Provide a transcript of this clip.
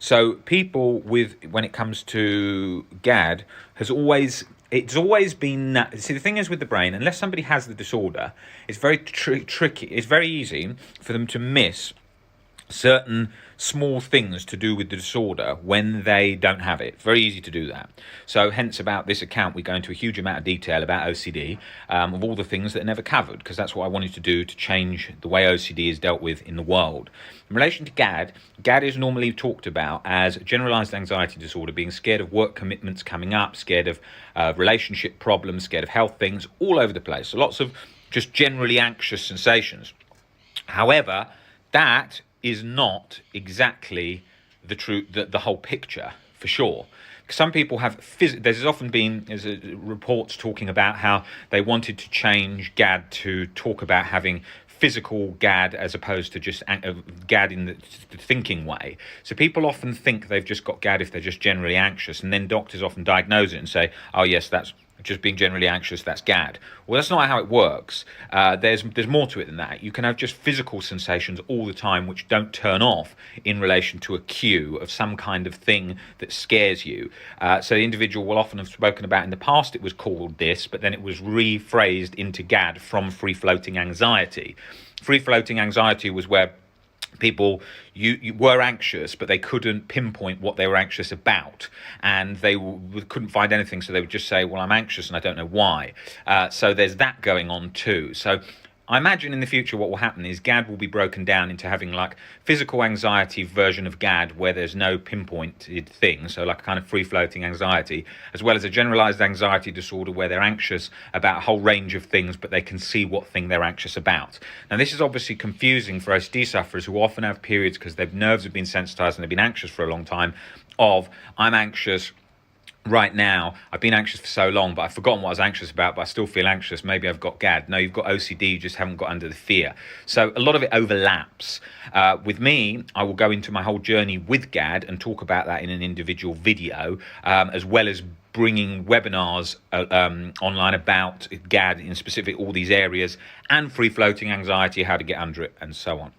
So people when it comes to GAD, it's always been. See, the thing is with the brain, unless somebody has the disorder, it's very tricky. It's very easy for them to miss certain small things to do with the disorder when they don't have it. Very easy to do that. So hence about this account we go into a huge amount of detail about OCD, of all the things that are never covered, because that's what I wanted to do to change the way OCD is dealt with in the world. In relation to GAD, GAD is normally talked about as generalized anxiety disorder, being scared of work commitments coming up, scared of relationship problems, scared of health things, all over the place. So lots of just generally anxious sensations. However, that is not exactly the whole picture, for sure. Some people have there's often been reports talking about how they wanted to change GAD to talk about having physical GAD as opposed to just GAD in the thinking way. So people often think they've just got GAD if they're just generally anxious, and then doctors often diagnose it and say, oh yes, that's just being generally anxious, that's GAD. Well, that's not how it works. There's more to it than that. You can have just physical sensations all the time which don't turn off in relation to a cue of some kind of thing that scares you. So the individual will often have spoken about in the past it was called this, but then it was rephrased into GAD from free-floating anxiety. Free-floating anxiety was where people you were anxious, but they couldn't pinpoint what they were anxious about, and they couldn't find anything, so they would just say, well, I'm anxious and I don't know why. So there's that going on too. So I imagine in the future what will happen is GAD will be broken down into having like physical anxiety version of GAD where there's no pinpointed thing, so like a kind of free-floating anxiety, as well as a generalized anxiety disorder where they're anxious about a whole range of things, but they can see what thing they're anxious about. Now this is obviously confusing for OCD sufferers who often have periods, because their nerves have been sensitized and they've been anxious for a long time, of I'm anxious right now, I've been anxious for so long, but I've forgotten what I was anxious about, but I still feel anxious. Maybe I've got GAD. No, you've got OCD, you just haven't got under the fear. So a lot of it overlaps. With me, I will go into my whole journey with GAD and talk about that in an individual video, as well as bringing webinars online about GAD in specific all these areas, and free-floating anxiety, how to get under it, and so on.